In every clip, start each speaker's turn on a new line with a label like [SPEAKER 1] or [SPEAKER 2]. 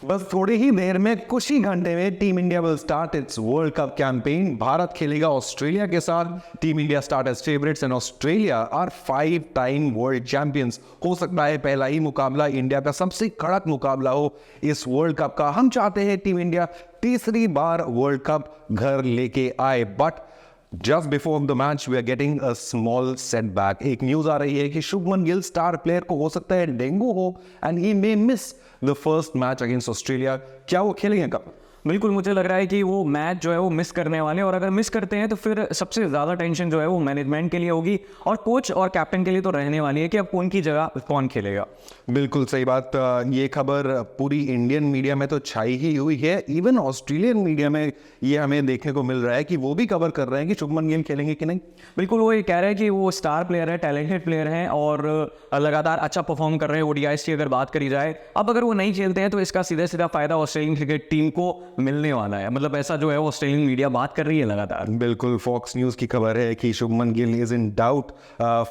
[SPEAKER 1] बस थोड़ी ही देर में, कुछ ही घंटे में team India will start its world cup campaign. Bharat खेलेगा ऑस्ट्रेलिया के साथ। Team India start as favourites and Australia are 5 time world champions. हो सकता है पहला ही मुकाबला इंडिया का सबसे कड़क मुकाबला हो इस वर्ल्ड कप का। हम चाहते हैं टीम इंडिया तीसरी बार वर्ल्ड कप घर लेके आए, but just before the match we are getting a small setback. एक न्यूज आ रही है कि शुभमन गिल स्टार प्लेयर को हो सकता है डेंगू हो and he may miss the first match against Australia. क्या वो खेलेंगे कब?
[SPEAKER 2] बिल्कुल, मुझे लग रहा है कि वो मैच जो है वो मिस करने वाले हैं, और अगर मिस करते हैं तो फिर सबसे ज़्यादा टेंशन जो है वो मैनेजमेंट के लिए होगी और कोच और कैप्टन के लिए तो रहने वाली है कि अब उनकी जगह कौन खेलेगा।
[SPEAKER 1] बिल्कुल सही बात। ये खबर पूरी इंडियन मीडिया में तो छाई ही हुई है, इवन ऑस्ट्रेलियन मीडिया में ये हमें देखने को मिल रहा है कि वो भी कवर कर रहे हैं कि शुभमन गिल खेलेंगे कि नहीं।
[SPEAKER 2] बिल्कुल, वो ये कह रहे हैं कि वो स्टार प्लेयर है, टैलेंटेड प्लेयर हैं और लगातार अच्छा परफॉर्म कर रहे हैं ओडीआईज की अगर बात करी जाए। अब अगर वो नहीं खेलते हैं तो इसका सीधा सीधा फायदा ऑस्ट्रेलियन क्रिकेट टीम को मिलने वाला है। मतलब ऐसा जो है वो ऑस्ट्रेलियन मीडिया बात कर रही है लगातार।
[SPEAKER 1] बिल्कुल, फॉक्स न्यूज की खबर है कि Shubman Gill is in doubt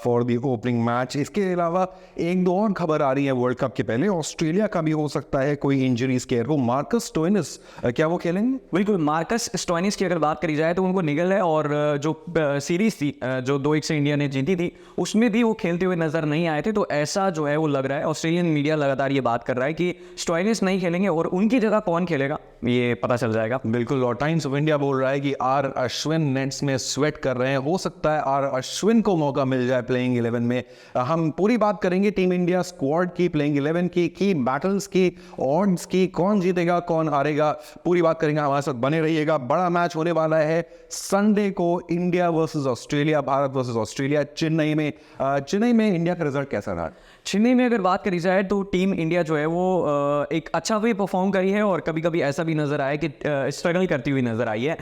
[SPEAKER 1] for the opening match. इसके अलावा एक दो और खबर आ रही है वर्ल्ड कप के पहले। ऑस्ट्रेलिया का भी हो सकता है कोई इंजरी स्केयर हो। मार्कस स्टोइनिस क्या वो खेलेंगे?
[SPEAKER 2] बिल्कुल, मार्कस स्टोइनिस की अगर बात करी जाए तो उनको निगल है, और जो सीरीज थी जो 2-1 से इंडिया ने जीती थी उसमें भी वो खेलते हुए नजर नहीं आए थे। तो ऐसा जो है वो लग रहा है, ऑस्ट्रेलियन मीडिया लगातार ये बात कर रहा है कि स्टोइनिस नहीं खेलेंगे और उनकी जगह कौन खेलेगा ये पता चल जाएगा।
[SPEAKER 1] बिल्कुल, और टाइम्स ऑफ इंडिया बोल रहा है कि आर अश्विन नेट्स में स्वेट कर रहे हैं। हो सकता है आर अश्विन को मौका मिल जाए प्लेइंग 11 में। हम पूरी बात करेंगे टीम इंडिया स्क्वाड की, प्लेइंग 11 की बैटल्स की, ऑड्स की, कौन जीतेगा कौन हारेगा, पूरी बात करेंगे। हमारे साथ बने रहिएगा। बड़ा मैच होने वाला है संडे को, India versus Australia, Bharat versus Australia, Chennai में। चेन्नई में इंडिया का रिजल्ट कैसा रहा?
[SPEAKER 2] चेन्नई में अगर बात करी जाए तो टीम इंडिया जो है वो एक अच्छा वे परफॉर्म करी है, और कभी कभी ऐसा भी नजर आया कि स्ट्रगल करती हुई नजर आई है।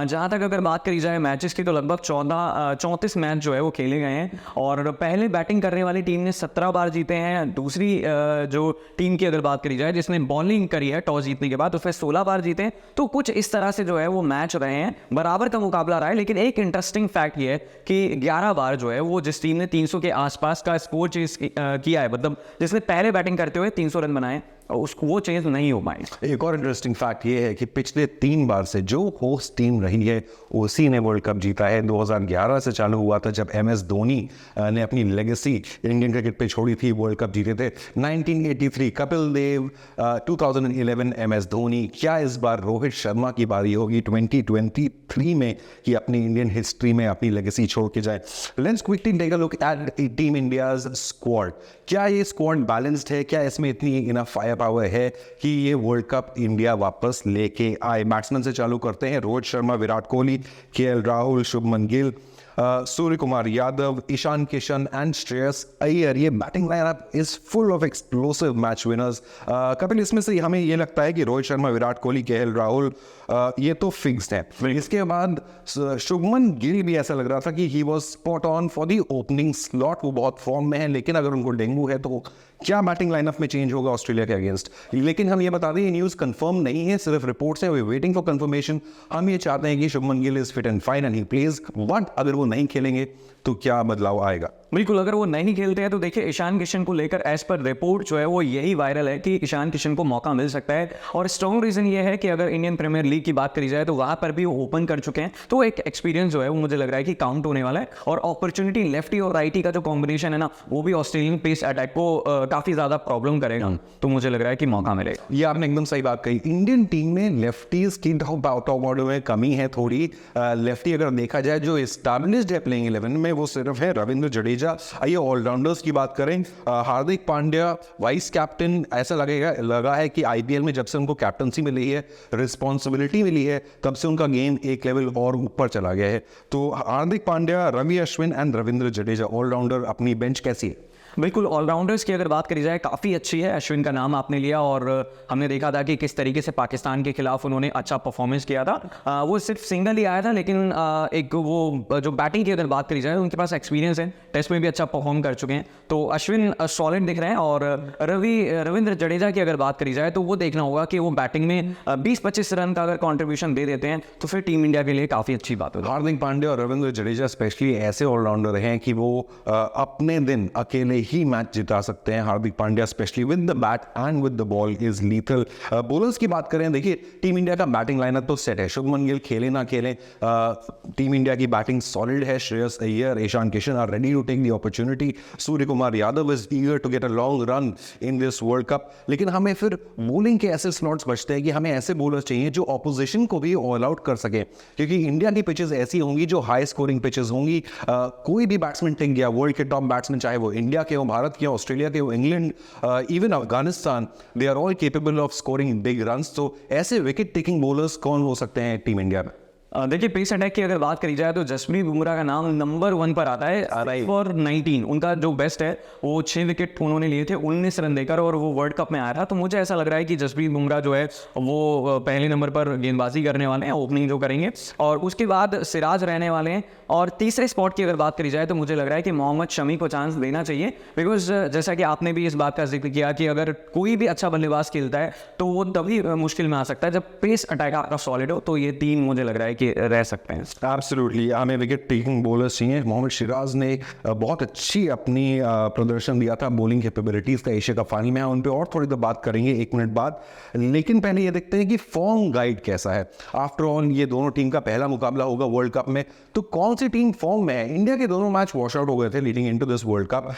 [SPEAKER 2] जहाँ तक अगर बात करी जाए मैचेस की तो लगभग 34 मैच जो है वो खेले गए हैं, और पहले बैटिंग करने वाली टीम ने 17 बार जीते हैं। दूसरी जो टीम की अगर बात करी जाए जिसने बॉलिंग करी है टॉस जीतने के बाद, उसमें 16 बार जीते हैं। तो कुछ इस तरह से जो है वो मैच रहे हैं, बराबर का मुकाबला रहा है। लेकिन एक इंटरेस्टिंग फैक्ट ये है कि 11 बार जो है वो जिस टीम ने 300 के आसपास का स्कोर चेज किया है, मतलब जिसने पहले बैटिंग करते हुए 300 रन बनाए, उसको वो चेंज नहीं हो पाए।
[SPEAKER 1] एक और इंटरेस्टिंग फैक्ट ये है कि पिछले 3 बार से जो होस्ट टीम रही है उसी ने वर्ल्ड कप जीता है। 2011 से चालू हुआ था जब MS धोनी ने अपनी लेगेसी इंडियन क्रिकेट पे छोड़ी थी, वर्ल्ड कप जीते थे। 1983 कपिल देव, 2011 MS धोनी। क्या इस बार रोहित शर्मा की बारी होगी 2023 में कि अपनी इंडियन हिस्ट्री में अपनी लेगेसी छोड़ के जाए? Let's quickly take a look at team India's squad. क्या ये स्क्वाड बैलेंस्ड है? क्या इसमें इतनी इनफ फायर पावर है कि ये वर्ल्ड कप इंडिया वापस लेके आए? बैट्समैन से चालू करते हैं। Rohit Sharma, Virat Kohli, KL Rahul, Shubman Gill, Surya Kumar Yadav, Ishan Kishan and Shreyas Iyer. ये batting lineup is full of explosive match winners. Kapil, इसमें से हमें ये लगता है कि रोहित शर्मा, विराट कोहली, KL राहुल ये तो फिक्स्ड है। इसके बाद शुभमन गिल भी ऐसा लग रहा था कि he was spot on for the opening slot. वो बहुत फॉर्म में है, लेकिन अगर उनको डेंगू है तो क्या बैटिंग लाइनअप में चेंज होगा ऑस्ट्रेलिया के अगेंस्ट? लेकिन हम ये बता दें ये न्यूज़ कंफर्म नहीं है, सिर्फ रिपोर्ट्स हैं। We waiting for confirmation. हम ये चाहते हैं कि Shubman Gill is fit and fine and he plays, but अगर वो नहीं खेलेंगे तो क्या बदलाव आएगा?
[SPEAKER 2] बिल्कुल, अगर वो नहीं खेलते हैं तो देखिए ईशान किशन को लेकर एज पर रिपोर्ट जो है वो यही वायरल है कि ईशान किशन को मौका मिल सकता है। और स्ट्रॉन्ग रीजन ये है कि अगर इंडियन प्रीमियर लीग की बात करी जाए तो वहां पर भी वो ओपन कर चुके हैं, तो एक एक्सपीरियंस जो है वो मुझे लग रहा है कि काउंट होने वाला है। और अपॉर्चुनिटी लेफ्टी और राइटी का जो कॉम्बिनेशन है ना, वो भी ऑस्ट्रेलियन पेस अटैक को काफी ज्यादा प्रॉब्लम करेगा। तो मुझे लग रहा है कि मौका मिलेगा।
[SPEAKER 1] ये आपने एकदम सही बात कही। इंडियन टीम में लेफ्टीज की टॉप ऑर्डर में कमी है थोड़ी। लेफ्टी अगर देखा जाए जो एस्टैब्लिश्ड है प्लेइंग 11 में वो सिर्फ है रविंद्र जडेजा। आइए ऑलराउंडर्स की बात करें। हार्दिक पांड्या वाइस कैप्टन, ऐसा लगा है कि IPL में जब से उनको कैप्टनसी मिली है, रिस्पॉन्सिबिलिटी मिली है, तब से उनका गेम एक लेवल और ऊपर चला गया है। तो हार्दिक पांड्या, रवि अश्विन एंड रविंद्र जडेजा ऑलराउंडर। अपनी बेंच कैसी है?
[SPEAKER 2] बिल्कुल, ऑलराउंडर्स की अगर बात करी जाए काफ़ी अच्छी है। अश्विन का नाम आपने लिया और हमने देखा था कि किस तरीके से पाकिस्तान के खिलाफ उन्होंने अच्छा परफॉर्मेंस किया था। वो सिर्फ सिंगल ही आया था, लेकिन एक वो जो बैटिंग की अगर बात करी जाए उनके पास एक्सपीरियंस है, टेस्ट में भी अच्छा परफॉर्म कर चुके हैं। तो अश्विन सॉलिड दिख रहे हैं। और रविंद्र जडेजा की अगर बात करी जाए तो वो देखना होगा कि वो बैटिंग में 20-25 रन का अगर कॉन्ट्रीब्यूशन दे देते हैं तो फिर टीम इंडिया के लिए काफ़ी अच्छी बात होगी।
[SPEAKER 1] हार्दिक पांड्या और रविंद्र जडेजा स्पेशली ऐसे ऑलराउंडर हैं कि वो अपने दिन अकेले ही मैच जिता सकते हैं। Hardik Pandya specially with the bat and with the ball is lethal. Bowlers की बात करें, देखिए टीम इंडिया का बैटिंग लाइनअप तो सेट है, शुभमन गिल खेले ना खेले, टीम इंडिया की बैटिंग सॉलिड है। Shreyas Iyer, Ishan Kishan are ready to take the opportunity. Surya Kumar Yadav is eager to get a long run in this world cup. लेकिन हमें फिर बॉलिंग के ऐसे स्लॉट्स बचते हैं कि हमें ऐसे बॉलर्स चाहिए जो ऑपोजिशन को भी ऑल आउट कर सके, क्योंकि इंडिया की पिचेस ऐसी होंगी जो हाई स्कोरिंग पिचेस होंगी। कोई भी बैट्समैन टिक गया, वर्ल्ड के टॉप बैट्समैन, चाहे वो इंडिया के हो, भारत के हो, ऑस्ट्रेलिया के हो, England, even Afghanistan, they are all capable of scoring big runs. तो ऐसे विकेट टेकिंग बॉलर्स कौन हो सकते हैं टीम इंडिया में?
[SPEAKER 2] देखिए पेस अटैक की अगर बात करी जाए तो जसप्रीत बुमराह का नाम नंबर 1 पर आता है और 19 उनका जो बेस्ट है, वो 6 विकेट उन्होंने लिए थे 19 रन देकर, और वो वर्ल्ड कप में आया था। तो मुझे ऐसा लग रहा है कि जसप्रीत बुमराह जो है वो पहले नंबर पर गेंदबाजी करने वाले हैं, ओपनिंग जो करेंगे, और उसके बाद सिराज रहने वाले हैं। और तीसरे स्पॉट की अगर बात करी जाए तो मुझे लग रहा है कि मोहम्मद शमी को चांस देना चाहिए, बिकॉज जैसा कि आपने भी इस बात का जिक्र किया कि अगर कोई भी अच्छा बल्लेबाज खेलता है तो वो तभी मुश्किल में आ सकता है जब पेस अटैक आपका सॉलिड हो। तो ये 3 मुझे लग रहा है कि रह सकते हैं।
[SPEAKER 1] एब्सोल्युटली, हमें विकेट टेकिंग बॉलर्स चाहिए। मोहम्मद सिराज ने बहुत अच्छी अपनी प्रदर्शन दिया था बॉलिंग कैपेबिलिटीज़ का एशिया कप फाइनल में, उन पर और थोड़ी देर बात करेंगे 1 मिनट बाद। लेकिन पहले ये देखते हैं कि फॉर्म गाइड कैसा है। आफ्टर ऑल ये दोनों टीम का पहला मुकाबला होगा वर्ल्ड कप में, तो कौन सी टीम फॉर्म में है? इंडिया के दोनों मैच वॉश आउट हो गए थे leading into this world cup,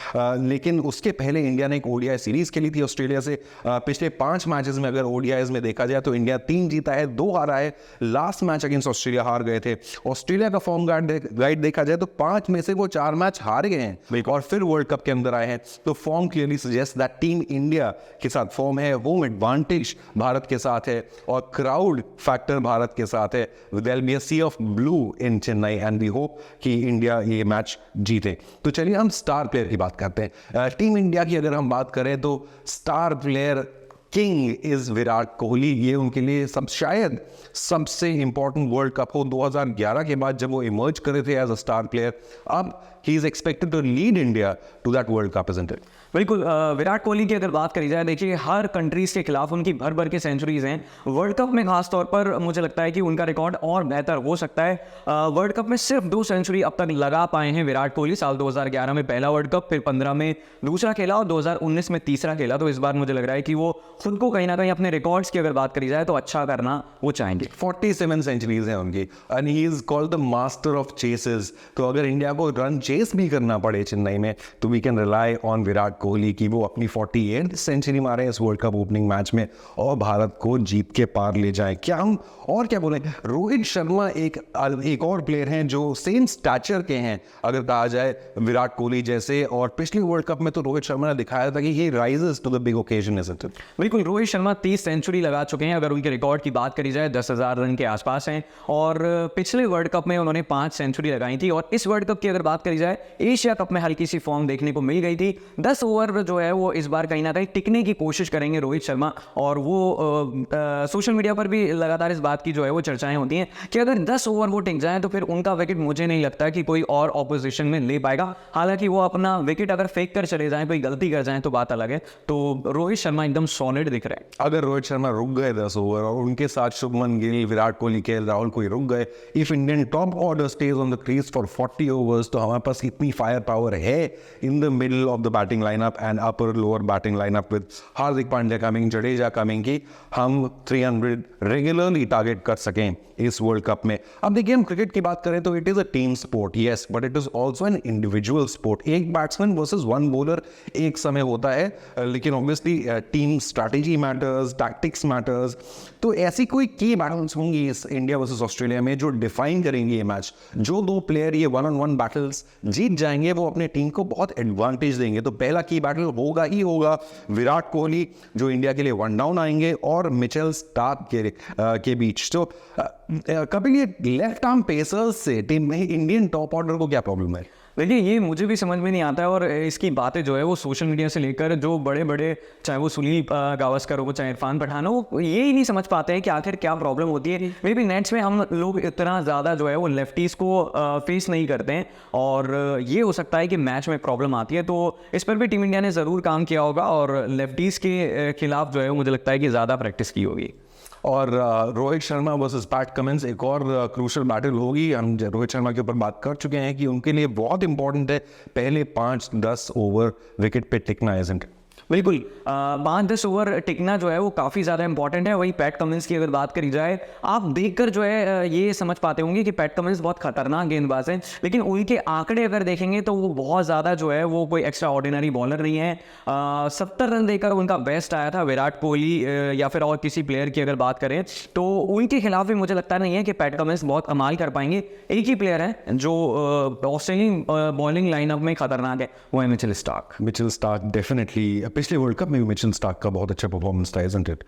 [SPEAKER 1] लेकिन उसके पहले इंडिया ने एक ओडीआई सीरीज खेली थी ऑस्ट्रेलिया से। पिछले 5 मैचेस में अगर ओडीआईज में देखा जाए तो इंडिया 3 जीता है, 2 हारा है। लास्ट मैच अगेंस्ट ऑस्ट्रेलिया हार गए थे। ऑस्ट्रेलिया का फॉर्म गाइड देखा जाए तो 5 में से वो 4 मैच हार गए हैं और फिर वर्ल्ड कप के अंदर आए हैं। तो form clearly suggest that team India के साथ फॉर्म है, होम एडवांटेज भारत के साथ है और क्राउड फैक्टर भारत के साथ है। There will be a sea of blue in Chennai and we hope कि इंडिया ये मैच जीते। तो चलिए हम स्टार प्लेयर की बात करते हैं। टीम इंडिया की अगर हम बात करें तो star player king is Virat Kohli. ये उनके लिए शायद सबसे इंपॉर्टेंट वर्ल्ड कप हो 2011 के बाद, जब वो इमर्ज करे थे एज अ स्टार प्लेयर। अब he is expected to lead India to that world cup, isn't it?
[SPEAKER 2] बिल्कुल, विराट कोहली की अगर बात करी जाए, देखिए हर कंट्रीज के खिलाफ उनकी भर भर के सेंचुरीज हैं। वर्ल्ड कप में खास तौर पर मुझे लगता है कि उनका रिकॉर्ड और बेहतर हो सकता है। वर्ल्ड कप में सिर्फ 2 सेंचुरी अब तक लगा पाए हैं विराट कोहली। साल 2011 में पहला वर्ल्ड कप, फिर 15 में दूसरा खेला और 2019 में तीसरा खेला। तो इस बार मुझे लग रहा है कि वो खुद को कहीं ना कहीं अपने रिकॉर्ड्स की अगर बात करी जाए तो अच्छा करना वो चाहेंगे।
[SPEAKER 1] 47 सेंचुरीज हैं उनकी and he is called the master of chases. तो अगर इंडिया को रन चेस भी करना पड़े चेन्नई में तो we can rely on Virat Kohli कि वो अपनी 48th सेंचुरी मारे इस वर्ल्ड कप ओपनिंग मैच में और भारत को जीत के पार ले जाए। क्या हम और क्या बोले? रोहित शर्मा एक और प्लेयर हैं जो सेम स्टैचर के हैं अगर कहा जाए विराट कोहली जैसे, और पिछले वर्ल्ड कप में तो रोहित शर्मा ने दिखाया था कि he rises to the big occasion, isn't it?
[SPEAKER 2] बिल्कुल, रोहित शर्मा 30 सेंचुरी लगा चुके हैं। अगर उनके रिकॉर्ड की बात करी जाए 10,000 रन के आसपास हैं, और पिछले वर्ल्ड कप में उन्होंने 5 सेंचुरी लगाई थी। और इस वर्ल्ड कप की अगर बात करी जाए, एशिया कप में हल्की सी फॉर्म देखने को मिल गई थी। 10 ओवर जो है वो इस बार कहीं ना कहीं टिकने की कोशिश करेंगे रोहित शर्मा, और वो सोशल मीडिया पर भी लगातार इस बात की जो है वो चर्चाएं होती हैं कि अगर 10 ओवर वो टिक जाए तो फिर उनका विकेट मुझे नहीं लगता कि कोई और ऑपोजिशन में ले पाएगा। हालांकि वो अपना विकेट अगर फेंक कर चले जाएं, कोई गलती कर जाएं तो बात अलग है। तो रोहित शर्मा एकदम सॉलिड दिख रहे हैं।
[SPEAKER 1] अगर रोहित शर्मा रुक गए 10 ओवर और उनके साथ शुभमन गिल, विराट कोहली, केएल राहुल कोई रुक गए, if Indian top order stage on the crease for 40 overs, तो हमारे पास इतनी फायर पावर है in the middle of the batting lineup and upper lower batting lineup with Hardik Pandya coming, Jadeja coming, की हम 300 रेगुलरली टारगेट कर सकें इस वर्ल्ड कप में। अब देखिए, हम क्रिकेट की बात करें तो it is a team sport, yes, but it is also an individual sport. एक बैट्समैन वर्सेस 1 बॉलर एक समय होता है, लेकिन obviously team strategy matters, tactics matters. तो ऐसी कोई की बैटल्स होंगी इस इंडिया वर्सेस ऑस्ट्रेलिया में जो डिफाइन करेंगे ये मैच। जो 2 प्लेयर ये 1-on-1 बैटल्स जीत जाएंगे वो अपने टीम को बहुत एडवांटेज देंगे। तो पहला की बैटल होगा ही होगा विराट कोहली जो इंडिया के लिए 1 डाउन आएंगे और मिचेल स्टार्क के बीच। तो कपिल, ये लेफ्ट आर्म पेसर्स से टीम में इंडियन टॉप ऑर्डर को क्या प्रॉब्लम है?
[SPEAKER 2] देखिए, ये मुझे भी समझ में नहीं आता है, और इसकी बातें जो है वो सोशल मीडिया से लेकर जो बड़े बड़े, चाहे वो सुनील गावस्कर हो, चाहे इरफान पठान हो, वो ये ही नहीं समझ पाते हैं कि आखिर क्या प्रॉब्लम होती है। मे बी नेट्स में हम लोग इतना ज़्यादा जो है वो लेफ्टीज़ को फेस नहीं करते हैं, और ये हो सकता है कि मैच में प्रॉब्लम आती है। तो इस पर भी टीम इंडिया ने ज़रूर काम किया होगा और लेफ्टीज़ के खिलाफ जो है मुझे लगता है कि ज़्यादा प्रैक्टिस की होगी।
[SPEAKER 1] और Rohit Sharma versus PAT Cummins एक और क्रूशल बैटल होगी। हम रोहित शर्मा के ऊपर बात कर चुके हैं कि उनके लिए बहुत इंपॉर्टेंट है पहले 5-10 ओवर विकेट पे टिकना, इज़न्ट इट?
[SPEAKER 2] बिल्कुल 5-10 ओवर टिकना जो है वो काफ़ी ज़्यादा इंपॉर्टेंट है। वही पैट कमिंस की अगर बात करी जाए, आप देखकर जो है ये समझ पाते होंगे कि पैट कमिंस बहुत खतरनाक गेंदबाज हैं, लेकिन उनके आंकड़े अगर देखेंगे तो वो बहुत ज़्यादा जो है वो कोई एक्स्ट्रा ऑर्डिनरी बॉलर नहीं है। 70 रन देकर उनका बेस्ट आया था विराट कोहली या फिर और किसी प्लेयर की अगर बात करें तो उनके खिलाफ भी मुझे लगता नहीं है कि पैट कमिंस बहुत कमाल कर पाएंगे। एक ही प्लेयर है जो ऑस्ट्रेलियन बॉलिंग लाइनअप में खतरनाक है, वो है Mitchell Starc.
[SPEAKER 1] Mitchell Starc definitely, पिछले वर्ल्ड कप में भी मिचेल स्टार्क का बहुत अच्छा परफॉर्मेंस था, इज़न्ट इट?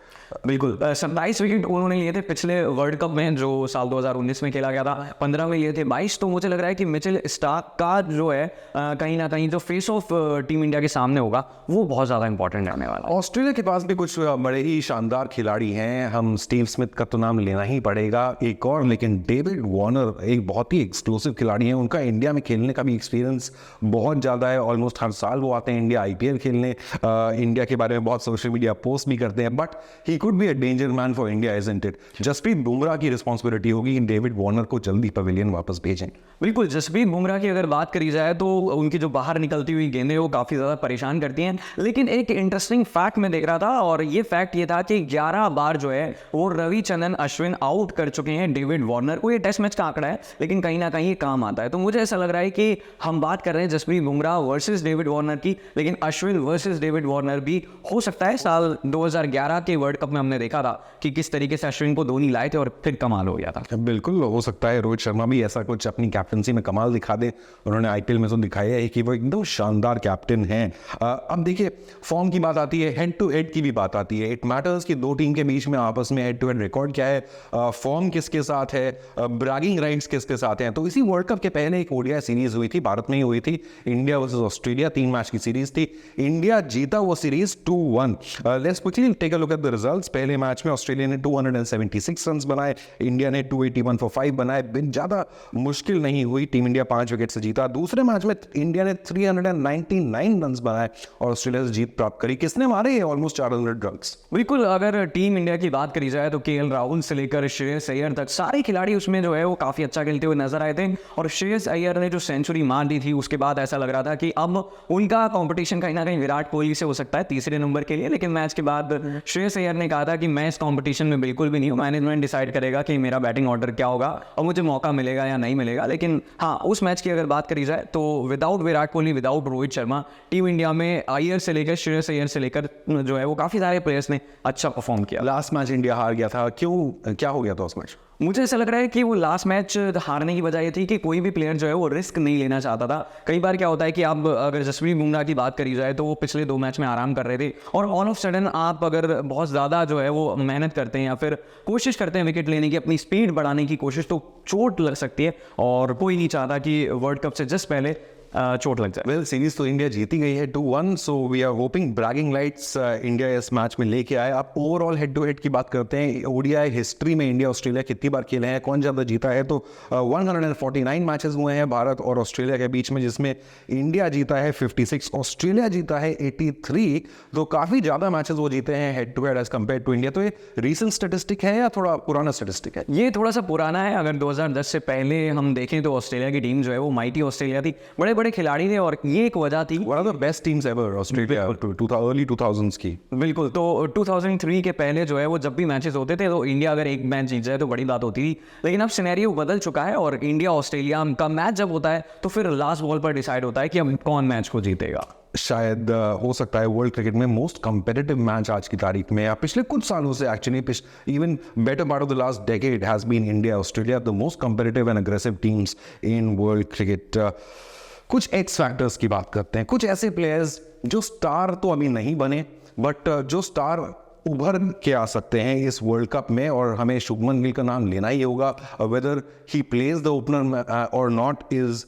[SPEAKER 2] बिल्कुल 27 विकेट उन्होंने लिए थे पिछले वर्ल्ड कप में जो साल 2019 में खेला गया था, 15 में लिए थे 22। तो मुझे लग रहा है कि मिचेल स्टार्क का जो है कहीं ना कहीं जो फेस ऑफ टीम इंडिया के सामने होगा वो बहुत ज़्यादा इंपॉर्टेंट रहने वाला है।
[SPEAKER 1] ऑस्ट्रेलिया के पास भी कुछ बड़े ही शानदार खिलाड़ी हैं, हम स्टीव स्मिथ का तो नाम लेना ही पड़ेगा, एक और, लेकिन डेविड वार्नर एक बहुत ही एक्सक्लूसिव खिलाड़ी हैं। उनका इंडिया में खेलने का भी एक्सपीरियंस बहुत ज़्यादा है, ऑलमोस्ट हर साल वो आते हैं इंडिया IPL खेलने, इंडिया के बारे में बहुत सोशल मीडिया पोस्ट भी करते हैं, but he could be a danger man for India, isn't it? Jasprit Bumrah की रिस्पॉन्सिबिलिटी होगी कि डेविड वार्नर को जल्दी पवेलियन वापस भेजें।
[SPEAKER 2] बिल्कुल, जसप्रीत बुमराह की अगर बात करी जाए तो उनकी जो बाहर निकलती हुई गेंदें वो काफ़ी ज़्यादा परेशान करती हैं, लेकिन एक इंटरेस्टिंग फैक्ट मैं देख रहा था और ये फैक्ट ये था कि 11 बार जो है वो रविचंद्रन अश्विन आउट कर चुके हैं डेविड वार्नर को। ये टेस्ट मैच का आंकड़ा है, लेकिन कहीं ना कहीं ये काम आता है। तो मुझे ऐसा लग रहा है कि हम बात कर रहे हैं Jasprit Bumrah versus David Warner की, लेकिन अश्विन वर्सेस डेविड वार्नर भी हो सकता है। साल 2011 के वर्ल्ड कप में हमने देखा था कि किस तरीके से अश्विन को धोनी लाए थे और फिर कमाल हो गया था।
[SPEAKER 1] बिल्कुल हो सकता है रोहित शर्मा भी ऐसा कुछ अपनी कैप्टनसी में कमाल दिखा दे। उन्होंने IPL में तो दिखाया है कि वो एकदम शानदार कैप्टन हैं। अब देखिए, फॉर्म की बात आती है, हेड टू हेड की भी बात आती है। इट मैटर्स कि दो टीम के बीच में आपस में हेड टू हेड रिकॉर्ड क्या है, फॉर्म किसके साथ है, ब्रैगिंग राइट्स किसके साथ हैं। तो इसी वर्ल्ड कप के पहले एक ODI सीरीज हुई थी, भारत में ही हुई थी, इंडिया वर्सेस ऑस्ट्रेलिया, 3 मैच की सीरीज थी। इंडिया जीता वो series 2-1। Let's quickly take a look at the results. पहले मैच में ऑस्ट्रेलिया ने 276 रन बनाए, इंडिया ने 281 फॉर 5 बनाए। ज़्यादा मुश्किल नहीं हुई, टीम इंडिया 5 विकेट से जीता। दूसरे मैच में इंडिया ने 399 रन बनाए और ऑस्ट्रेलिया से जीत प्राप्त करी। किसने मारे ऑलमोस्ट 400 रन?
[SPEAKER 2] बिल्कुल, अगर टीम इंडिया की बात करी जाए तो KL राहुल से लेकर श्रेयस अय्यर तक सारे खिलाड़ी उसमें जो है वो काफ़ी अच्छा खेलते हुए नजर आए थे। और श्रेयस अय्यर ने जो सेंचुरी मार दी थी उसके बाद ऐसा लग रहा था कि अब उनका कंपटीशन कहीं ना कहीं विराट कोहली से हो सकता है तीसरे नंबर के लिए। लेकिन मैच के बाद श्रेयस अय्यर ने कहा था कि मैं इस कंपटीशन में बिल्कुल भी नहीं हूँ, मैनेजमेंट डिसाइड करेगा कि मेरा बैटिंग ऑर्डर क्या होगा और मुझे मौका मिलेगा या नहीं मिलेगा। लेकिन हाँ, उस मैच की अगर बात करी जाए तो without Virat Kohli, without Rohit Sharma, team India में अय्यर से लेकर श्रेयस अय्यर से लेकर जो है वो काफ़ी सारे प्लेयर्स ने अच्छा परफॉर्म किया।
[SPEAKER 1] लास्ट मैच इंडिया हार गया था, क्यों, क्या हो गया था उस मैच?
[SPEAKER 2] मुझे ऐसा लग रहा है कि वो लास्ट मैच हारने की वजह ये थी कि कोई भी प्लेयर जो है वो रिस्क नहीं लेना चाहता था। कई बार क्या होता है कि आप अगर जसप्रीत बुमराह की बात करी जाए तो वो पिछले 2 मैच में आराम कर रहे थे और ऑल ऑफ सडन आप अगर बहुत ज़्यादा जो है वो मेहनत करते हैं या फिर कोशिश करते हैं विकेट लेने की, अपनी स्पीड बढ़ाने की कोशिश, तो चोट लग सकती है और कोई नहीं चाहता कि वर्ल्ड कप से जस्ट पहले चोट लग जाए।
[SPEAKER 1] वेल, सीरीज तो इंडिया जीती गई है 2-1, so we are hoping bragging rights India इस मैच में लेके आए। आप ओवरऑल हेड टू हेड की बात करते हैं, ODI हिस्ट्री में इंडिया ऑस्ट्रेलिया कितनी बार खेले हैं, कौन ज़्यादा जीता है, तो 149 मैचेस हुए हैं भारत और ऑस्ट्रेलिया के बीच में, जिसमें इंडिया जीता है 56, ऑस्ट्रेलिया जीता है 83। तो काफ़ी ज़्यादा मैचेस वो जीते हैं head to head as compared to India. तो ये रीसेंट स्टेटिस्टिक है या थोड़ा पुराना स्टेटिस्टिक है?
[SPEAKER 2] ये थोड़ा सा पुराना है। अगर 2010 से पहले हम देखें तो ऑस्ट्रेलिया की टीम जो है वो माइटी ऑस्ट्रेलिया थी, बड़े बड़े खिलाड़ी थे और ये एक वजह थी।
[SPEAKER 1] One of the best teams ever Australia, early 2000s की।
[SPEAKER 2] बिल्कुल, तो 2003 के पहले जो है वो जब भी मैचेस होते थे तो इंडिया अगर एक मैच जीत जाए तो बड़ी बात होती थी। लेकिन अब सिनेरियो बदल चुका है और इंडिया ऑस्ट्रेलिया का मैच जब होता है तो फिर लास्ट बॉल पर डिसाइड होता है कि अब कौन मैच को जीतेगा।
[SPEAKER 1] शायद हो सकता है वर्ल्ड क्रिकेट में मोस्ट कंपेटिटिव मैच आज की तारीख में, या पिछले कुछ सालों से actually, even better part of the last decade has been India Australia the most competitive and aggressive teams in world cricket. कुछ एक्स फैक्टर्स की बात करते हैं, कुछ ऐसे प्लेयर्स जो स्टार तो अभी नहीं बने बट जो स्टार उभर के आ सकते हैं इस वर्ल्ड कप में, और हमें शुभमन गिल का नाम लेना ही होगा। Whether he plays the opener और not is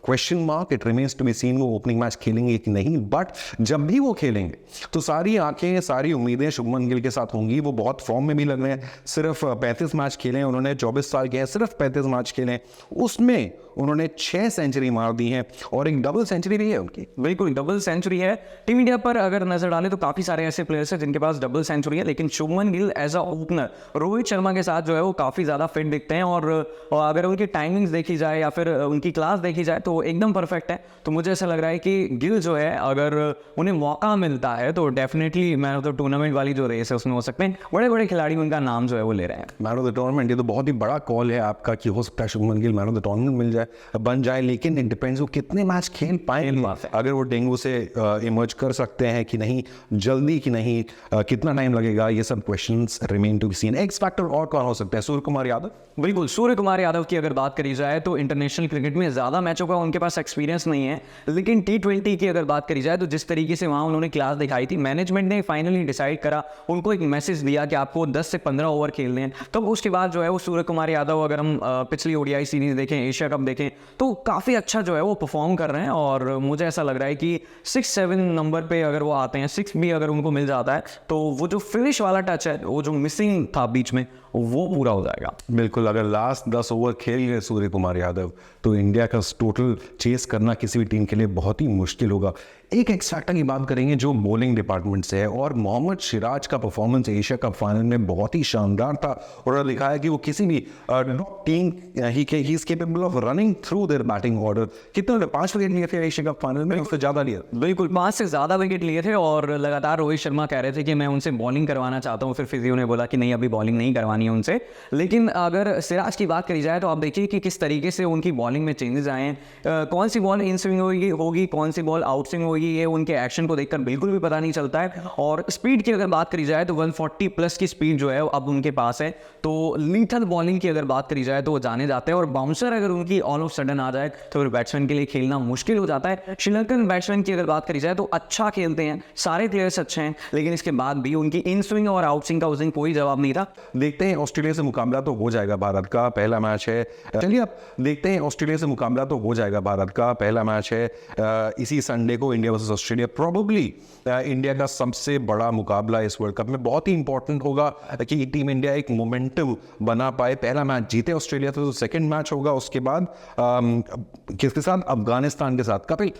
[SPEAKER 1] question mark, it remains to be seen वो ओपनिंग मैच खेलेंगे कि नहीं, बट जब भी वो खेलेंगे तो सारी आंखें, सारी उम्मीदें शुभमन गिल के साथ होंगी। वो बहुत फॉर्म में भी लग रहे हैं, सिर्फ 35 मैच खेले हैं उन्होंने, 24 साल के हैं, सिर्फ 35 मैच खेले हैं, उसमें उन्होंने 6 सेंचुरी मार दी हैं और एक डबल सेंचुरी भी है उनकी।
[SPEAKER 2] बिल्कुल डबल सेंचुरी है। टीम इंडिया पर अगर नजर डालें तो काफी सारे ऐसे प्लेयर्स हैं जिनके पास डबल सेंचुरी है, लेकिन Shubman Gill as a opener Rohit Sharma के साथ जो है वो काफी ज्यादा फिट दिखते हैं और अगर उनकी टाइमिंग्स देखी जाए या फिर उनकी क्लास देखी जाए तो एकदम परफेक्ट है। तो मुझे ऐसा लग रहा है कि गिल जो है अगर उन्हें मौका मिलता है तो definitely man of the tournament वाली जो रेस है उसमें हो सकते हैं। बड़े बड़े खिलाड़ी उनका नाम जो है वो ले रहे हैं।
[SPEAKER 1] मैन ऑफ द टूर्नामेंट, ये तो बहुत ही बड़ा कॉल है आपका कि हो सकता है Shubman Gill man of the tournament मिल जाए, बन जाए, लेकिन इट डिपेंड्स वो कितने मैच खेल पाएंगे। अगर वो डेंगू से इमर्ज कर सकते हैं कि नहीं, जल्दी कि नहीं, कितना टाइम लगेगा, ये सब questions remain to be seen. X factor और कौन हो सकता है? सूर्य कुमार यादव।
[SPEAKER 2] बिल्कुल, सूर्य कुमार यादव की अगर बात करी जाए तो इंटरनेशनल क्रिकेट में ज़्यादा मैचों का उनके पास एक्सपीरियंस नहीं है, लेकिन T20 की अगर बात करी जाए तो जिस तरीके से वहाँ उन्होंने क्लास दिखाई थी, मैनेजमेंट ने फाइनली डिसाइड करा, उनको एक मैसेज दिया कि आपको 10 से 15 ओवर खेलने हैं। तब उसके बाद जो है वो सूर्य कुमार यादव, अगर हम पिछली ODI सीरीज देखें, एशिया कप देखें, तो काफ़ी अच्छा जो है वो परफॉर्म कर रहे हैं। और मुझे ऐसा लग रहा है कि 6-7 नंबर पे अगर वो आते हैं, 6 भी अगर उनको मिल जाता है तो वो जो फिनिश वाला टच है, वो जो मिसिंग था बीच में, वो पूरा हो जाएगा।
[SPEAKER 1] बिल्कुल, अगर लास्ट 10 ओवर खेल गए सूर्य कुमार यादव तो इंडिया का टोटल चेस करना किसी भी टीम के लिए बहुत ही मुश्किल होगा। एक एक्स फैक्टर की बात करेंगे जो बॉलिंग डिपार्टमेंट से है, और मोहम्मद सिराज का परफॉर्मेंस एशिया कप फाइनल में बहुत ही शानदार था। और लिखा है कि वो किसी भी team he is capable of running through their batting order. कितने 5 विकेट लिए थे एशिया कप फाइनल में? उससे ज़्यादा लिए।
[SPEAKER 2] बिल्कुल, 5 से ज़्यादा विकेट लिए थे और लगातार रोहित शर्मा कह रहे थे कि मैं उनसे बॉलिंग करवाना चाहता हूँ। फिर फिजियो ने बोला कि नहीं, अभी बॉलिंग नहीं करवानी है उनसे। लेकिन अगर सिराज की बात करी जाए तो आप देखिए कि किस तरीके से उनकी बॉलिंग में चेंजेस आए हैं। कौन सी बॉल इन स्विंग होगी, कौन सी बॉल आउट स्विंग होगी, ये उनके एक्शन को देखकर बिल्कुल भी पता नहीं चलता है। और स्पीड की अगर बात करी जाए तो 140 प्लस की स्पीड जो है अब उनके पास है। तो लीथल बॉलिंग की अगर बात करी जाए तो वो जाने जाते हैं, और बाउंसर अगर उनकी ऑल ऑफ सडन आ जाए तो फिर बैट्समैन के लिए खेलना मुश्किल हो जाता है। श्रीलंकन बैट्समैन की अगर बात करी जाए तो अच्छा खेलते हैं, सारे प्लेयर्स अच्छे हैं, लेकिन इसके बाद भी उनकी इन स्विंग और आउट स्विंग का उस दिन कोई जवाब नहीं था।
[SPEAKER 1] देखते हैं, ऑस्ट्रेलिया से मुकाबला तो हो जाएगा, भारत का पहला मैच है। चलिए अब देखते हैं, ऑस्ट्रेलिया से मुकाबला तो हो जाएगा, भारत का पहला मैच है इसी संडे को, India versus Australia. Probably India का सबसे बड़ा मुकाबला इस वर्ल्ड कप में। बहुत ही इंपॉर्टेंट होगा कि टीम इंडिया एक मोमेंटम बना पाए, पहला मैच जीते ऑस्ट्रेलिया तो सेकंड मैच होगा उसके बाद किसके साथ? अफगानिस्तान के साथ। कपिल,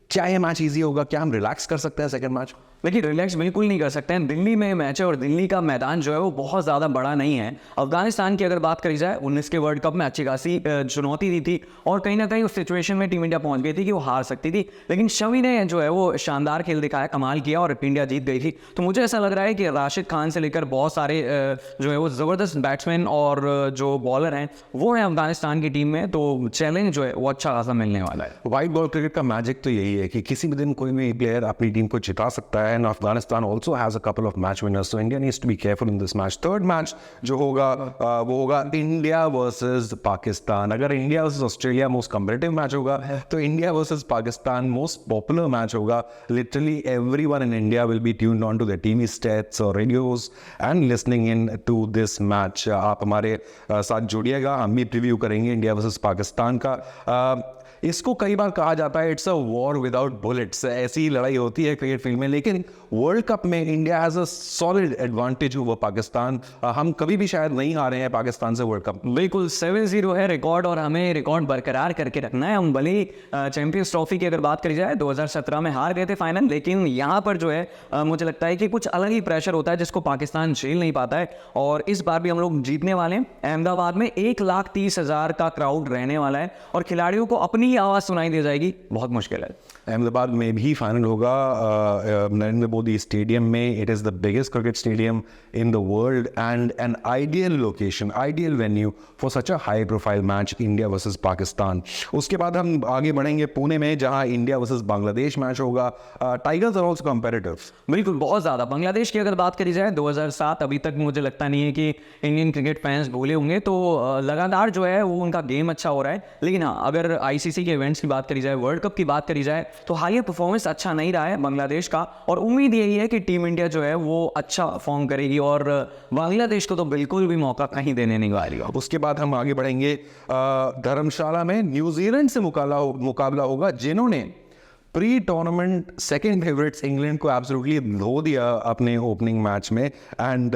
[SPEAKER 1] क्या ये मैच इजी होगा? क्या हम रिलैक्स कर सकते हैं सेकंड मैच?
[SPEAKER 2] देखिए, रिलैक्स बिल्कुल नहीं कर सकते हैं। दिल्ली में मैच है और दिल्ली का मैदान जो है वो बहुत ज़्यादा बड़ा नहीं है। अफगानिस्तान की अगर बात करी जाए, 19 के वर्ल्ड कप में अच्छी खासी चुनौती दी थी और कहीं ना कहीं उस सिचुएशन में टीम इंडिया पहुंच गई थी कि वो हार सकती थी, लेकिन शमी ने जो है वो शानदार खेल दिखाया, कमाल किया और इंडिया जीत गई थी। तो मुझे ऐसा लग रहा है कि राशिद खान से लेकर बहुत सारे जो है वो ज़बरदस्त बैट्समैन और जो बॉलर हैं वो हैं अफगानिस्तान की टीम में, तो चैलेंज जो है वो अच्छा खासा मिलने वाला है।
[SPEAKER 1] व्हाइट बॉल क्रिकेट का मैजिक तो यही है कि किसी भी दिन कोई भी प्लेयर अपनी टीम को जिता सकता है। And Afghanistan also has a couple of match winners, so India needs to be careful in this match. Third match जो होगा वो होगा इंडिया वर्सेस पाकिस्तान। अगर India versus Australia most competitive match होगा तो India versus Pakistan most popular match होगा। Literally everyone in India will be tuned on to the TV sets और radios and listening in to this match. आप हमारे साथ जुड़िएगा, हम भी प्रीव्यू करेंगे इंडिया वर्सेस पाकिस्तान का। इसको कई बार कहा जाता है it's a war without bullets, ऐसी लड़ाई होती है क्रिकेट फील्ड में, लेकिन वर्ल्ड कप में India has a solid advantage over Pakistan. हम कभी भी शायद नहीं हारे हैं पाकिस्तान से वर्ल्ड कप।
[SPEAKER 2] बिल्कुल, 7-0 है रिकॉर्ड और हमें रिकॉर्ड बरकरार करके रखना है। हम भले चैंपियंस ट्रॉफी की अगर बात करी जाए 2017 में हार गए थे फाइनल, लेकिन यहाँ पर जो है मुझे लगता है कि कुछ अलग ही प्रेशर होता है जिसको पाकिस्तान झेल नहीं पाता है। और इस बार भी हम लोग जीतने वाले हैं। अहमदाबाद में 1,30,000 का क्राउड रहने वाला है और खिलाड़ियों को अपनी आवाज़ सुनाई दे जाएगी, बहुत मुश्किल है।
[SPEAKER 1] अहमदाबाद में भी फाइनल होगा नरेंद्र मोदी स्टेडियम में। It is the biggest cricket stadium in the world and an ideal location, ideal venue for such a high profile match, India versus Pakistan. उसके बाद हम आगे बढ़ेंगे पुणे में, जहां इंडिया वर्सेस बांग्लादेश मैच होगा। Tigers are also competitive.
[SPEAKER 2] बिल्कुल, बहुत ज़्यादा। बांग्लादेश की अगर बात करी जाए 2007 अभी तक मुझे लगता नहीं है कि इंडियन क्रिकेट फैंस भूले होंगे, तो लगातार जो है वो उनका गेम अच्छा हो रहा है। लेकिन हाँ, अगर ICC के इवेंट्स की बात करी जाए, वर्ल्ड कप की बात करी जाए, तो हाई परफॉर्मेंस अच्छा नहीं रहा है बांग्लादेश का। और उम्मीद यही है कि टीम इंडिया जो है वो अच्छा परफॉर्म करेगी और बांग्लादेश को तो बिल्कुल भी मौका कहीं देने वाली है।
[SPEAKER 1] उसके बाद हम आगे बढ़ेंगे, धर्मशाला में न्यूजीलैंड से मुकाबला होगा, जिन्होंने pre tournament second favourites England को एब्सोल्युटली धो दिया अपने ओपनिंग मैच में। एंड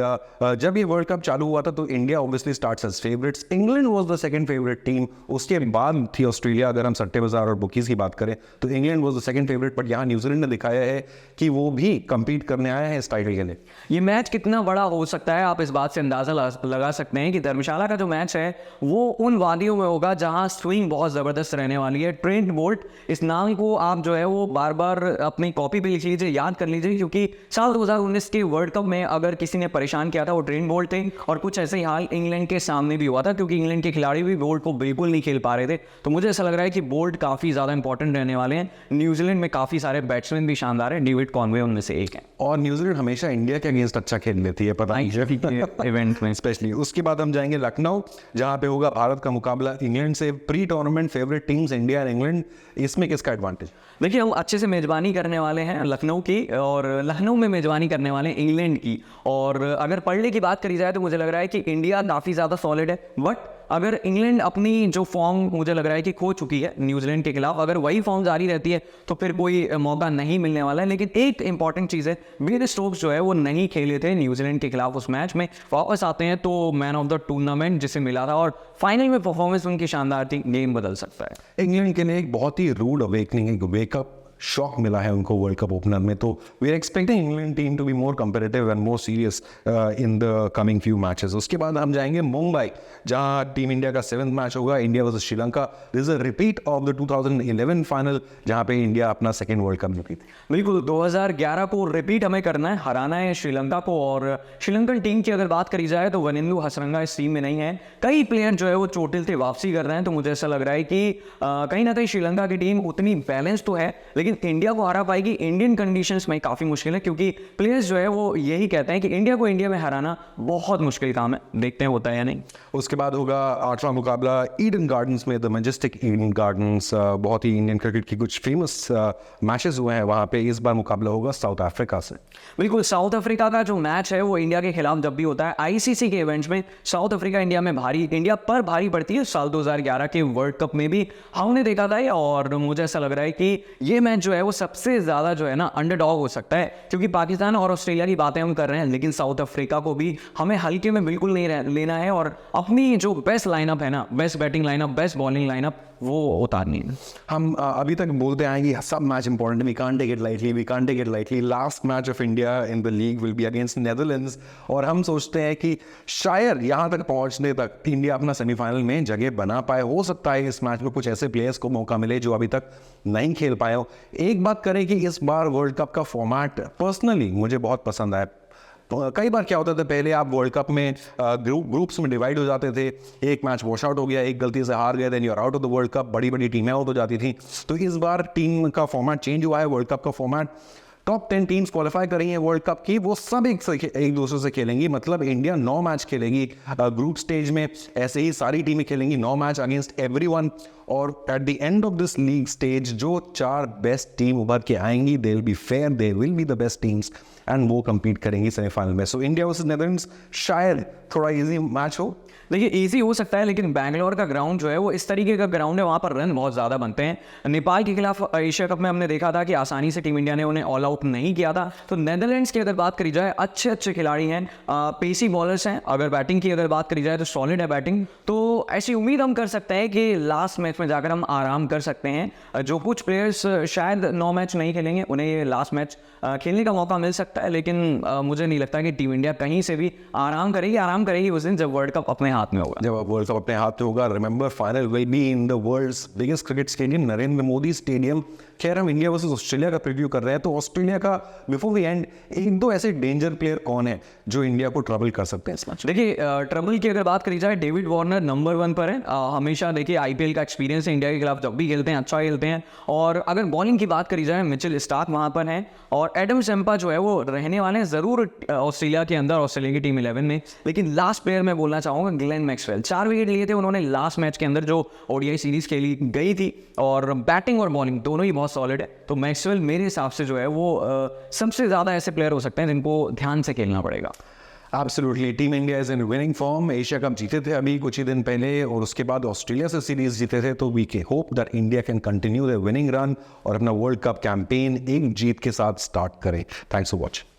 [SPEAKER 1] जब ये वर्ल्ड कप चालू हुआ था तो India obviously starts as favourites, England was the second favourite team, उसके बाद थी ऑस्ट्रेलिया। अगर हम सट्टे बाजार और बुकीज की बात करें तो England was the second favourite, but यहाँ न्यूजीलैंड ने दिखाया है कि वो भी compete करने आया है इस टाइटल के लिए।
[SPEAKER 2] ये मैच कितना बड़ा हो सकता है आप इस बात से अंदाजा लगा सकते हैं कि धर्मशाला का जो मैच है वो उन वादियों में होगा जहां स्विंग बहुत ज़बरदस्त रहने वाली है। ट्रेंट बोल्ट, इस नाम को आप जो है वो बार बार अपनी कॉपी पे लिख लीजिए, याद कर लीजिए, क्योंकि साल 2019 के वर्ल्ड कप में अगर किसी ने परेशान किया था वो ट्रेंट बोल्ट थे। और कुछ ऐसे ही हाल इंग्लैंड के सामने भी हुआ था, क्योंकि इंग्लैंड के खिलाड़ी भी बोल्ट को बिल्कुल नहीं खेल पा रहे थे। तो मुझे ऐसा लग रहा है कि बोल्ट काफ़ी ज़्यादा इंपॉर्टेंट रहने वाले हैं। न्यूजीलैंड में काफ़ी सारे बैट्समैन भी शानदार हैं, डेविड कॉनवे उनमें से एक है।
[SPEAKER 1] और न्यूजीलैंड हमेशा इंडिया के अगेंस्ट अच्छा खेल लेती है, पता नहीं
[SPEAKER 2] इवेंट में
[SPEAKER 1] स्पेशली। उसके बाद हम जाएंगे लखनऊ, जहां पे होगा भारत का मुकाबला इंग्लैंड से। Pre tournament favourite teams India और इंग्लैंड, इसमें किसका एडवांटेज?
[SPEAKER 2] देखिए, हम अच्छे से मेजबानी करने वाले हैं लखनऊ की, और लखनऊ में मेजबानी करने वाले हैं इंग्लैंड की। और अगर पढ़ने की बात करी जाए तो मुझे लग रहा है कि इंडिया काफ़ी ज़्यादा सॉलिड है, बट अगर इंग्लैंड अपनी जो फॉर्म मुझे लग रहा है कि खो चुकी है न्यूजीलैंड के खिलाफ, अगर वही फॉर्म जारी रहती है तो फिर कोई मौका नहीं मिलने वाला है। लेकिन एक इंपॉर्टेंट चीज़ है, बेन स्टोक्स जो है वो नहीं खेले थे न्यूजीलैंड के खिलाफ उस मैच में, वापस आते हैं तो मैन ऑफ द टूर्नामेंट जिसे मिला था, और फाइनल में परफॉर्मेंस उनकी शानदार थी, गेम बदल सकता है।
[SPEAKER 1] इंग्लैंड के लिए एक बहुत ही रूड अवेकनिंग, एक वेकअप शॉक मिला है उनको वर्ल्ड कप ओपनर में। तो we are expecting England team to be more competitive and more serious in the coming few matches. उसके बाद हम जाएंगे मुंबई, जहां टीम इंडिया का 7th मैच होगा, India versus Sri Lanka. This is a repeat of the 2011 final, जहां पे इंडिया अपना सेकंड वर्ल्ड कप जीती थी।
[SPEAKER 2] बिल्कुल, 2011 को रिपीट हमें करना है, हराना है श्रीलंका को। और श्रीलंकन टीम की अगर बात करी जाए तो वनिंदु हसरंगा इस टीम में नहीं है, कई प्लेयर जो है वो चोटिल थे, वापसी कर रहे हैं। तो मुझे ऐसा लग रहा है कि कहीं ना कहीं श्रीलंका की टीम उतनी बैलेंस तो है, लेकिन इंडिया को हरा पाएगी इंडियन कंडीशंस में काफ़ी मुश्किल है, क्योंकि प्लेयर्स जो है वो यही कहते हैं कि इंडिया को इंडिया में हराना बहुत मुश्किल काम है। देखते हैं होता है या नहीं।
[SPEAKER 1] उसके बाद होगा 8वां मुकाबला ईडन गार्डन्स में, द मैजेस्टिक ईडन गार्डन्स। बहुत ही इंडियन क्रिकेट की कुछ फेमस मैचेस हुए हैं वहाँ पे। इस बार मुकाबला होगा साउथ अफ्रीका से।
[SPEAKER 2] बिल्कुल, साउथ अफ्रीका का जो मैच है वो इंडिया के खिलाफ जब भी होता है आईसीसी के इवेंट्स में, साउथ अफ्रीका इंडिया पर भारी पड़ती है। साल 2011 के वर्ल्ड कप में भी हमने देखा था, और मुझे ऐसा लग रहा है कि ये मैच जो है वो सबसे ज़्यादा जो है ना अंडरडॉग हो सकता है, क्योंकि पाकिस्तान और ऑस्ट्रेलिया की बातें हम कर रहे हैं, लेकिन साउथ अफ्रीका को भी हमें हल्के में बिल्कुल नहीं लेना है, और अपनी जो बेस्ट लाइनअप है ना, best batting lineup, best bowling lineup, वो उतारनी है।
[SPEAKER 1] हम अभी तक बोलते आए कि सब match important, we can't take it lightly. Last match of India in the league will be against Netherlands, और हम सोचते हैं कि शायद यहाँ तक पहुँचने तक इंडिया अपना सेमीफाइनल में जगह बना पाए। हो सकता है इस मैच में कुछ ऐसे प्लेयर्स को मौका मिले जो अभी तक नहीं खेल पाए हो। एक बात करें कि इस बार वर्ल्ड कप का फॉर्मेट पर्सनली मुझे बहुत पसंद आया। तो कई बार क्या होता था, पहले आप वर्ल्ड कप में ग्रुप्स में डिवाइड हो जाते थे, एक मैच वॉश आउट हो गया, एक गलती से हार गए, then you are out of the world cup, बड़ी बड़ी टीमें आउट हो जाती थी। तो इस बार टीम का फॉर्मेट चेंज हुआ है, वर्ल्ड कप का फॉर्मेट। टॉप 10 टीम्स क्वालिफाई कर रही हैं वर्ल्ड कप की, वो सब एक दूसरे से खेलेंगी। मतलब इंडिया 9 मैच खेलेगी ग्रुप स्टेज में, ऐसे ही सारी टीमें खेलेंगी 9 मैच अगेंस्ट एवरीवन। और at the end of this league stage जो 4 बेस्ट टीम उभर के आएंगी, they will be fair, they will be the best teams, and वो compete करेंगी सेमीफाइनल में। सो इंडिया वर्सेस नेदरलैंड्स शायद थोड़ा इजी मैच हो।
[SPEAKER 2] देखिए, इजी हो सकता है, लेकिन बैंगलोर का ग्राउंड जो है वो इस तरीके का ग्राउंड है, वहाँ पर रन बहुत ज़्यादा बनते हैं। नेपाल के खिलाफ एशिया कप में हमने देखा था कि आसानी से टीम इंडिया ने उन्हें ऑल आउट नहीं किया था। तो नेदरलैंड्स की अगर बात करी जाए, अच्छे अच्छे खिलाड़ी हैं, पेसी बॉलर्स हैं। अगर बैटिंग की अगर बात करी जाए तो सॉलिड है बैटिंग। तो ऐसी उम्मीद हम कर सकते हैं कि लास्ट मैच में जाकर हम आराम कर सकते हैं। जो कुछ प्लेयर्स शायद 9 मैच नहीं खेलेंगे, उन्हें ये लास्ट मैच खेलने का मौका मिल सकता है, लेकिन मुझे नहीं लगता कि टीम इंडिया कहीं से भी आराम करेगी उस दिन जब वर्ल्ड कप अपने हाथ में होगा।
[SPEAKER 1] जब वर्ल्ड कप अपने हाथ में होगा, remember final will be in the world's biggest cricket stadium, Narendra Modi stadium. खैर, हम इंडिया वर्सेस ऑस्ट्रेलिया का प्रीव्यू कर रहे हैं, तो ऑस्ट्रेलिया का बिफोर वी एंड एक दो ऐसे डेंजर प्लेयर कौन है जो इंडिया को ट्रबल कर सकते हैं इस मैच?
[SPEAKER 2] देखिए, ट्रबल की अगर बात करी जाए, डेविड वार्नर नंबर 1 पर है। हमेशा देखिए आईपीएल का एक्सपीरियंस है, इंडिया के खिलाफ जब भी खेलते हैं अच्छा खेलते हैं। और अगर बॉलिंग की बात करी जाए, मिचेल स्टार्क वहाँ पर है, और एडम सेम्पा जो है वो रहने वाले हैं ज़रूर ऑस्ट्रेलिया के अंदर, ऑस्ट्रेलिया की टीम 11 में। लेकिन लास्ट प्लेयर मैं बोलना चाहूँगा ग्लेन मैक्सवेल। 4 विकेट लिए थे उन्होंने लास्ट मैच के अंदर जो ओडीआई सीरीज खेली गई थी, और बैटिंग और बॉलिंग दोनों ही बहुत सॉलिड है। तो मैक्सवेल मेरे हिसाब से जो है वो सबसे ज़्यादा ऐसे प्लेयर हो सकते हैं जिनको ध्यान से खेलना पड़ेगा।
[SPEAKER 1] Absolutely, team India is in winning form. Asia cup जीते थे अभी कुछ ही दिन पहले और उसके बाद ऑस्ट्रेलिया से सीरीज जीते थे, तो वी के hope that India can continue the winning run और अपना वर्ल्ड कप कैंपेन एक जीत के साथ स्टार्ट करें। Thanks for watching.